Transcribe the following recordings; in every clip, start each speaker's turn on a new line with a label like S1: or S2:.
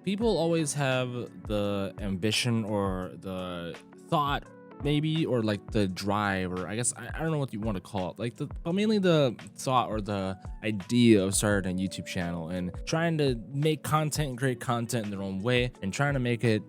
S1: people always have the ambition or the thought maybe, or like the drive, or I guess I don't know what you want to call it, like but mainly the thought or the idea of starting a YouTube channel and trying to make content and create content in their own way and trying to make it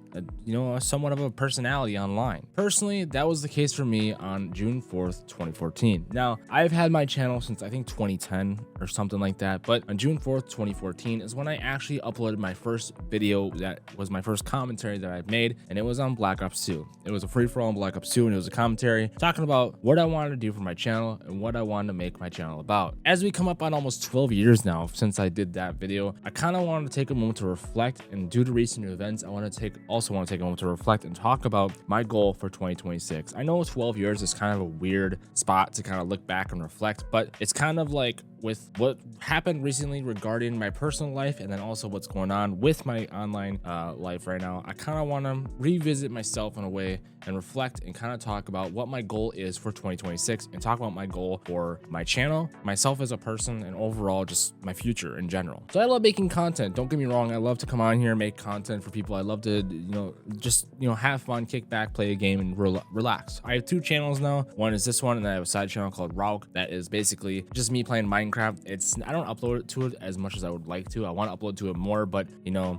S1: somewhat of a personality online. Personally, that was the case for me on June 4th 2014. Now, I've had my channel since I think 2010 or something like that, but on June 4th 2014 is when I actually uploaded my first video that was my first commentary that I've made, and it was on Black Ops 2. It was a free-for-all on Black Ops 2, and it was a commentary talking about what I wanted to do for my channel and what I wanted to make my channel about. As we come up on almost 12 years now since I did that video, I kind of wanted to take a moment to reflect, and due to recent events, I want to take a moment to reflect and talk about my goal for 2026. I know 12 years is kind of a weird spot to kind of look back and reflect, but it's kind of like with what happened recently regarding my personal life and then also what's going on with my online life right now, I kind of want to revisit myself in a way and reflect and kind of talk about what my goal is for 2026 and talk about my goal for my channel, myself as a person, and overall just my future in general. So I love making content. Don't get me wrong. I love to come on here and make content for people. I love to, just have fun, kick back, play a game, and relax. I have 2 channels now. One is this one, and then I have a side channel called Rauk that is basically just me playing Minecraft. I don't upload it to it as much as I would like to. I want to upload to it more, but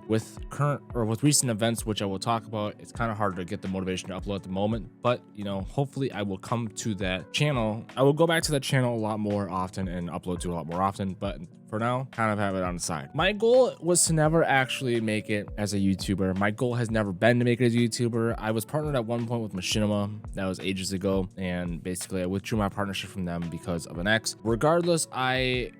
S1: with recent events, which I will talk about, it's kind of hard to get the motivation to upload at the moment. But hopefully I will come to that channel. I will go back to that channel a lot more often and upload to it a lot more often, but for now, kind of have it on the side. My goal was to never actually make it as a YouTuber. My goal has never been to make it as a YouTuber. I was partnered at one point with Machinima. That was ages ago, and basically I withdrew my partnership from them because of an ex. Regardless, my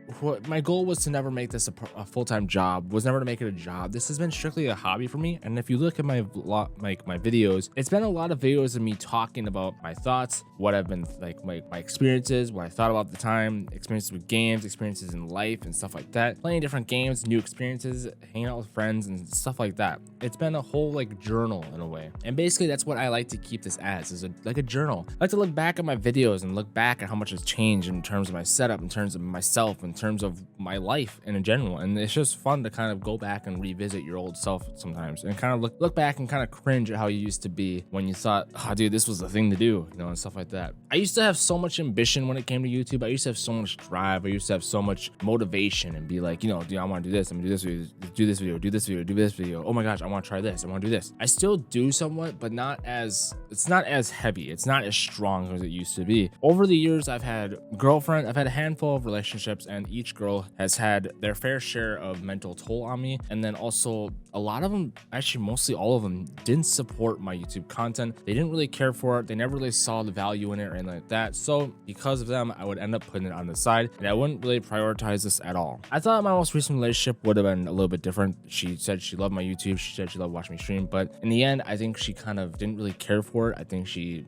S1: goal was to never make this a full-time job, was never to make it a job. This has been strictly a hobby for me, and if you look at my videos, it's been a lot of videos of me talking about my thoughts, what I've been like, my experiences, what I thought about the time, experiences with games, experiences in life, and stuff like that, playing different games, new experiences, hanging out with friends and stuff like that. It's been a whole journal in a way, and basically that's what I like to keep this as, is like a journal. I like to look back at my videos and look back at how much has changed in terms of my setup, in terms of myself, in terms of my life in general, and it's just fun to kind of go back and revisit your old self sometimes and kind of look back and kind of cringe at how you used to be when you thought, oh dude, this was the thing to do, and stuff like that. I used to have so much ambition when it came to YouTube. I used to have so much drive. I used to have so much motivation and be like, dude, I want to do this. I'm gonna do this video, do this video, do this video, do this video. Oh my gosh, I want to try this. I want to do this. I still do somewhat, but it's not as heavy. It's not as strong as it used to be. Over the years, I've had a handful of relationships, and each girl has had their fair share of mental toll on me. And then also a lot of them, actually mostly all of them, didn't support my YouTube content. They didn't really care for it. They never really saw the value in it or anything like that. So because of them, I would end up putting it on the side, and I wouldn't really prioritize this at all. I thought my most recent relationship would have been a little bit different. She said she loved my YouTube. She said she loved watching me stream, but in the end, I think she kind of didn't really care for it. I think she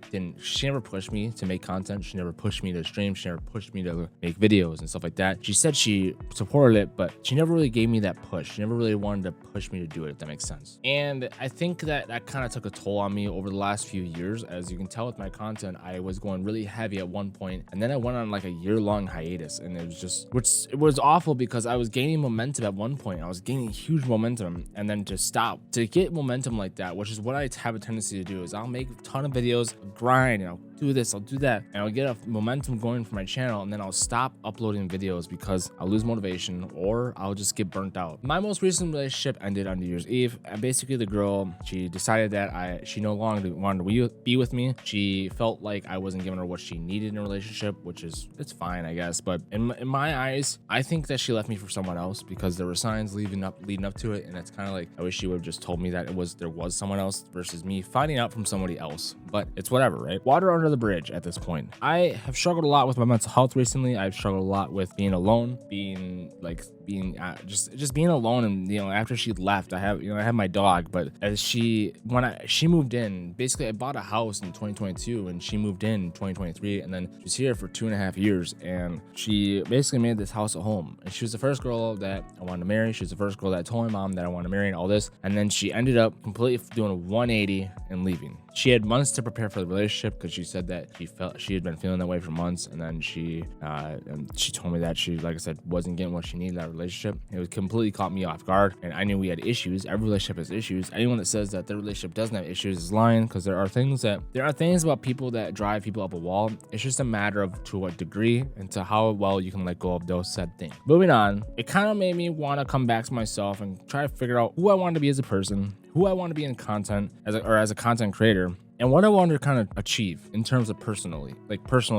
S1: never pushed me to make content. She never pushed me to stream. She never pushed me to make videos and stuff like that. She said she supported it, but she never really gave me that push. She never really wanted to push me to do it, if that makes sense. And I think that kind of took a toll on me over the last few years. As you can tell with my content, I was going really heavy at one point, and then I went on like a year-long hiatus, and it was awful because I was gaining momentum at one point. I was gaining huge momentum, and then to get momentum like that, which is what I have a tendency to do, is I'll make a ton of videos, grind, and I'll do this, I'll do that, and I'll get a momentum going for my channel, and then I'll stop uploading videos because I'll lose motivation or I'll just get burnt out. My most recent relationship ended on New Year's Eve, and basically the girl, she decided that she no longer wanted to be with me. She felt like I wasn't giving her what she needed in a relationship, it's fine, I guess, but in my eyes, I think that she left me for someone else because there were signs leading up to it, and it's kind of like, I wish she would have just told me that there was someone else versus me finding out from somebody else. But it's whatever, right? Water under the bridge at this point. I have struggled a lot with my mental health recently. I've struggled a lot with being alone, being alone, and after she left, I have my dog, but when she moved in, basically I bought a house in 2022 and she moved in 2023, and then she was here for 2.5 years, and she basically made this house a home. And she was the first girl that I wanted to marry. She was the first girl that told my mom that I wanted to marry and all this, and then she ended up completely doing a 180 and leaving. She had months to prepare for the relationship because she said that she had been feeling that way for months, and then she told me that she, like I said, wasn't getting what she needed out of relationship. It would completely caught me off guard, and I knew we had issues. Every relationship has issues. Anyone that says that their relationship doesn't have issues is lying, because there are things about people that drive people up a wall. It's just a matter of to what degree and to how well you can let go of those said things. Moving on, it kind of made me want to come back to myself and try to figure out who I wanted to be as a person, who I want to be in content as a content creator, and what I want to kind of achieve in terms of personal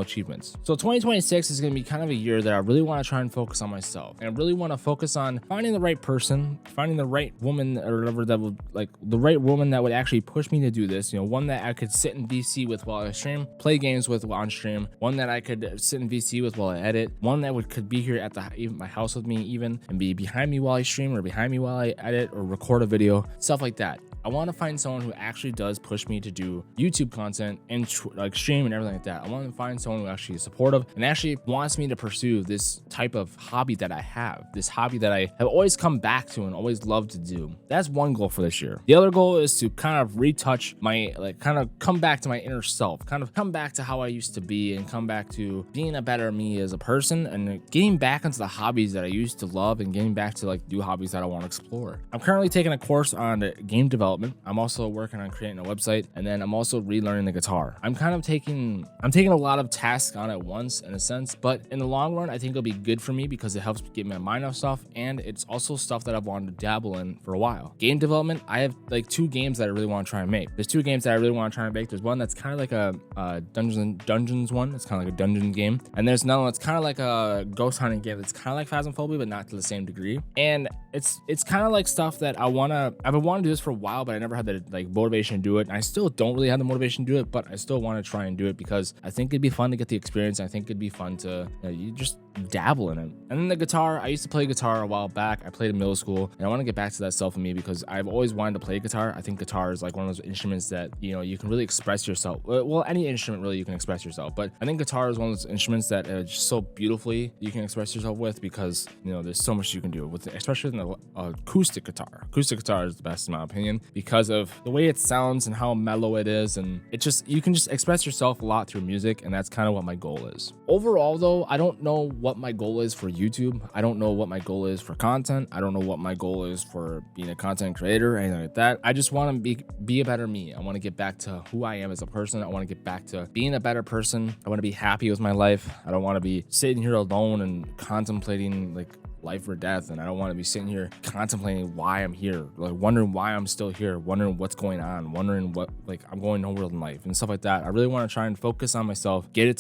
S1: achievements. So 2026 is going to be kind of a year that I really want to try and focus on myself. And I really want to focus on finding the right person, finding the right woman or whatever that would the right woman that would actually push me to do this. One that I could sit in VC with while I stream, play games with while on stream, one that I could sit in VC with while I edit, one that could be here at my house with me even, and be behind me while I stream or behind me while I edit or record a video, stuff like that. I want to find someone who actually does push me to do YouTube content and stream and everything like that. I want to find someone who actually is supportive and actually wants me to pursue this type of hobby that I have, this hobby that I have always come back to and always loved to do. That's one goal for this year. The other goal is to kind of retouch my, kind of come back to my inner self, kind of come back to how I used to be and come back to being a better me as a person and getting back into the hobbies that I used to love and getting back to new hobbies that I want to explore. I'm currently taking a course on game development. I'm also working on creating a website, and then I'm also relearning the guitar. I'm taking a lot of tasks on at once in a sense, but in the long run, I think it'll be good for me because it helps get my mind off stuff, and it's also stuff that I've wanted to dabble in for a while. Game development, I have 2 games that I really want to try and make. There's 2 games that I really want to try and make. There's one that's kind of like a Dungeons one. It's kind of like a dungeon game, and there's another one that's kind of like a ghost hunting game. That's kind of like Phasmophobia, but not to the same degree. And it's kind of like stuff that I've been wanting to do this for a while, but I never had the motivation to do it. And I still don't really have the motivation to do it, but I still want to try and do it because I think it'd be fun to get the experience. I think it'd be fun to you just dabble in it. And then the guitar, I used to play guitar a while back. I played in middle school, and I want to get back to that self of me because I've always wanted to play guitar. I think guitar is one of those instruments that you can really express yourself. Well, any instrument really you can express yourself, but I think guitar is one of those instruments that just so beautifully you can express yourself with because there's so much you can do with it, especially in the acoustic guitar. Acoustic guitar is the best in my opinion because of the way it sounds and how mellow it is, and you can just express yourself a lot through music, and that's kind of what my goal is. Overall though, I don't know what my goal is for YouTube. I don't know what my goal is for content. I don't know what my goal is for being a content creator or anything like that. I just want to be a better me. I want to get back to who I am as a person. I want to get back to being a better person. I want to be happy with my life. I don't want to be sitting here alone and contemplating life or death, and I don't want to be sitting here contemplating why I'm here, wondering why I'm still here, wondering what's going on, wondering what I'm going nowhere in life and stuff like that. I really want to try and focus on myself, get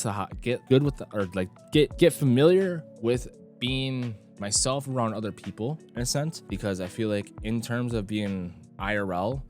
S1: good with get familiar with being myself around other people in a sense, because I feel like in terms of being IRL,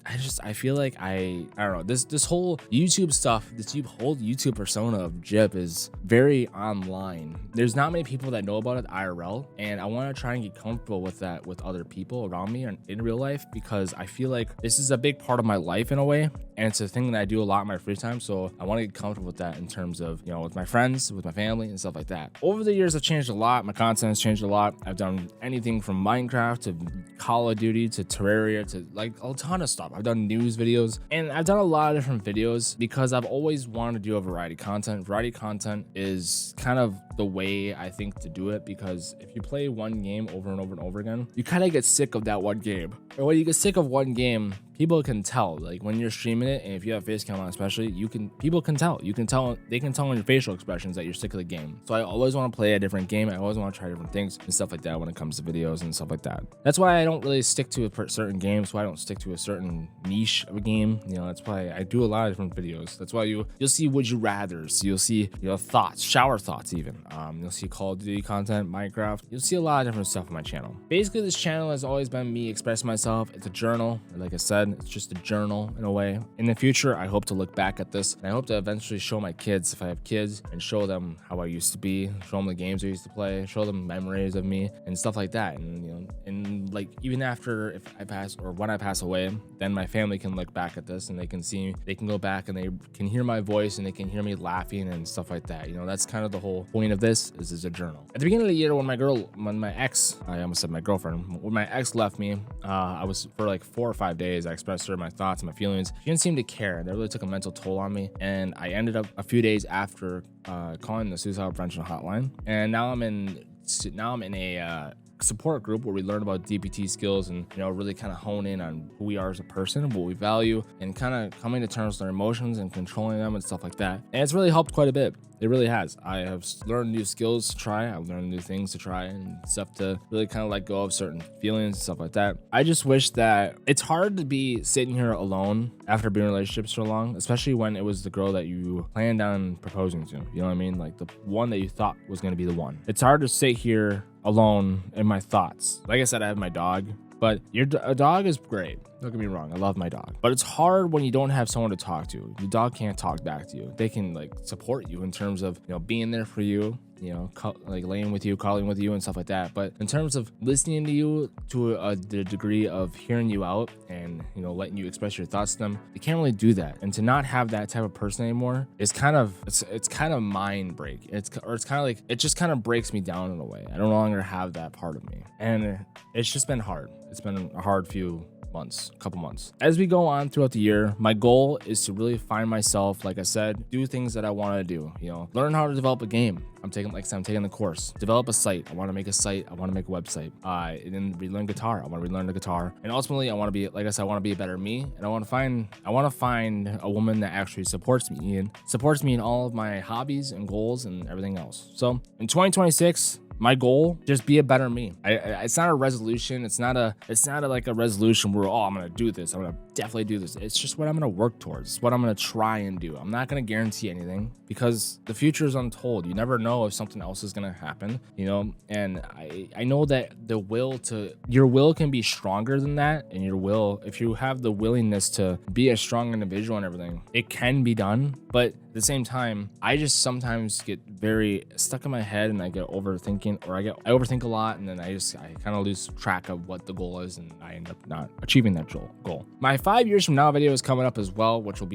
S1: I feel like I don't know, this whole YouTube stuff, this whole YouTube persona of Jip is very online. There's not many people that know about it IRL, and I want to try and get comfortable with that with other people around me and in real life, because I feel like this is a big part of my life in a way, and it's a thing that I do a lot in my free time. So I want to get comfortable with that in terms of with my friends, with my family and stuff like that. Over the years I've changed a lot. My content has changed a lot. I've done anything from Minecraft to Call of Duty to Terraria to a ton of stuff. I've done news videos, and I've done a lot of different videos because I've always wanted to do a variety content. Variety content is kind of the way I think to do it, because if you play one game over and over and over again, you kind of get sick of that one game. And when you get sick of one game, people can tell, when you're streaming it, and if you have face cam on especially, people can tell. They can tell on your facial expressions that you're sick of the game. So I always want to play a different game. I always want to try different things and stuff like that when it comes to videos and stuff like that. That's why I don't really stick to a certain game. So I don't stick to a certain niche of a game. That's why I do a lot of different videos. That's why you'll see would you rathers, you'll see thoughts, shower thoughts even. You'll see Call of Duty content, Minecraft. You'll see a lot of different stuff on my channel. Basically, this channel has always been me expressing myself. It's a journal. Like I said, it's just a journal in a way. In the future, I hope to look back at this, and I hope to eventually show my kids, if I have kids, and show them how I used to be, show them the games I used to play, show them memories of me and stuff like that. And even after if I pass or when I pass away, then my family can look back at this and they can go back and they can hear my voice and they can hear me laughing and stuff like that. That's kind of the whole point of this is a journal. At the beginning of the year, when my ex, I almost said my girlfriend, when my ex left me, I was for 4 or 5 days, I expressed her my thoughts and my feelings. She didn't seem to care. That really took a mental toll on me, and I ended up a few days after calling the suicide prevention hotline, and now I'm in a support group where we learn about DBT skills and, you know, really kind of hone in on who we are as a person, what we value, and kind of coming to terms with our emotions and controlling them and stuff like that. And it's really helped quite a bit. It really has. I have learned new skills to try. I've learned new things to try and stuff to really kind of let go of certain feelings and stuff like that. I just wish that it's hard to be sitting here alone after being in relationships so long, especially when it was the girl that you planned on proposing to. You know what I mean? Like the one that you thought was going to be the one. It's hard to sit here alone in my thoughts. Like I said, I have my dog. But a dog is great. Don't get me wrong. I love my dog. But it's hard when you don't have someone to talk to. Your dog can't talk back to you. They can like support you in terms of, you know, being there for you, you know, like laying with you, cuddling with you and stuff like that. But in terms of listening to you to the degree of hearing you out and, you know, letting you express your thoughts to them, they can't really do that. And to not have that type of person anymore is kind of, it's kind of mind break. It's kind of like, it just kind of breaks me down in a way. I no longer have that part of me. And it's just been hard. It's been a hard couple months. As we go on throughout the year, my goal is to really find myself, like I said, do things that I want to do, you know, learn how to develop a game. I'm taking the course, develop a site. I want to make a site. I want to make a website. And then relearn guitar. I want to relearn the guitar. And ultimately, I want to be, like I said, I want to be a better me. And I want to find a woman that actually supports me in all of my hobbies and goals and everything else. So in 2026, my goal, just be a better me. It's not a resolution. It's not like a resolution where, oh, I'm going to do this. I'm going to definitely do this. It's just what I'm going to work towards. It's what I'm going to try and do. I'm not going to guarantee anything because the future is untold. You never know if something else is going to happen, you know? And I know that your will can be stronger than that. And your will, if you have the willingness to be a strong individual and everything, it can be done. But at the same time, I just sometimes get very stuck in my head and I get overthinking, or I overthink a lot, and then I kind of lose track of what the goal is, and I end up not achieving that goal. My 5 years from now video is coming up as well, which will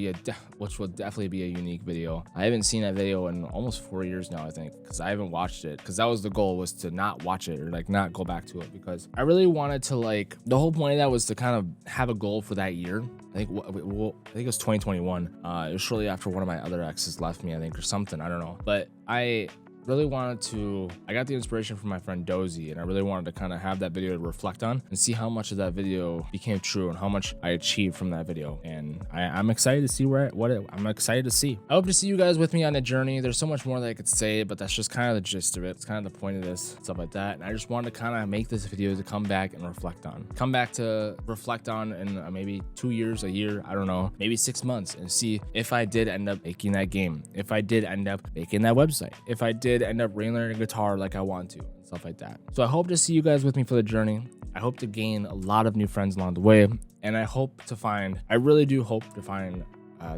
S1: definitely be a unique video. I haven't seen that video in almost 4 years now, I think, because I haven't watched it, because that was the goal, was to not watch it or like not go back to it, because I really wanted to, like, the whole point of that was to kind of have a goal for that year. I think it was 2021. It was shortly after one of my other exes left me, I think, or something. I don't know. But I really wanted to, I got the inspiration from my friend Dozy, and I really wanted to kind of have that video to reflect on and see how much of that video became true and how much I achieved from that video. And I'm excited to see I'm excited to see. I hope to see you guys with me on the journey. There's so much more that I could say, but that's just kind of the gist of it. It's kind of the point of this, stuff like that. And I just wanted to kind of make this video to come back and reflect on. In maybe 2 years, a year, I don't know, maybe 6 months, and see if I did end up making that game, if I did end up making that website, if I did end up relearning guitar like I want to, and stuff like that. So I hope to see you guys with me for the journey. I hope to gain a lot of new friends along the way, and I really do hope to find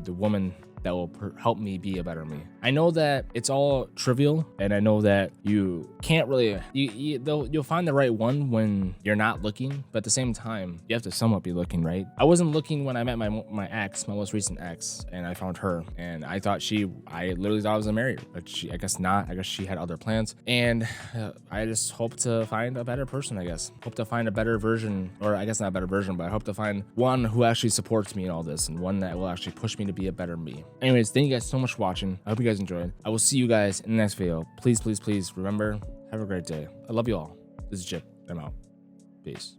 S1: the woman that will help me be a better me. I know that it's all trivial, and I know that you can't really, you'll find the right one when you're not looking, but at the same time, you have to somewhat be looking, right? I wasn't looking when I met my most recent ex, and I found her, and I literally thought I was gonna marry her, but I guess not. I guess she had other plans, and I just hope to find a better person, I guess. Hope to find a better version, or I guess not a better version, but I hope to find one who actually supports me in all this, and one that will actually push me to be a better me. Anyways, thank you guys so much for watching. I hope you guys enjoyed. I will see you guys in the next video. Please, please, please remember, have a great day. I love you all. This is Chip. I'm out. Peace.